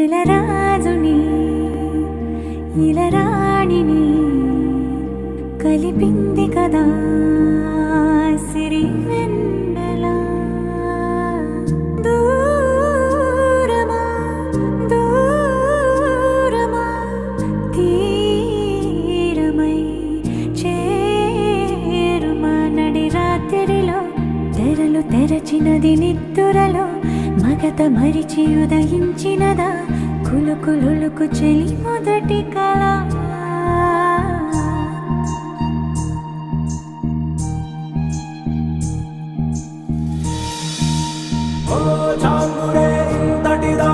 నెల రాజుని ఇలరాణిని కలిపింది కదా సిరి వెన్నెల. దూరమా దూరమా తీరమై చేరుమా నడి రాత్రిలో తెరలు తెరచినది నిద్దురలో మగత మరిచి ఉదయించినదా కులుకులుకు చెలి మొదటి కళ. చాంగుడే ఇంతటిదా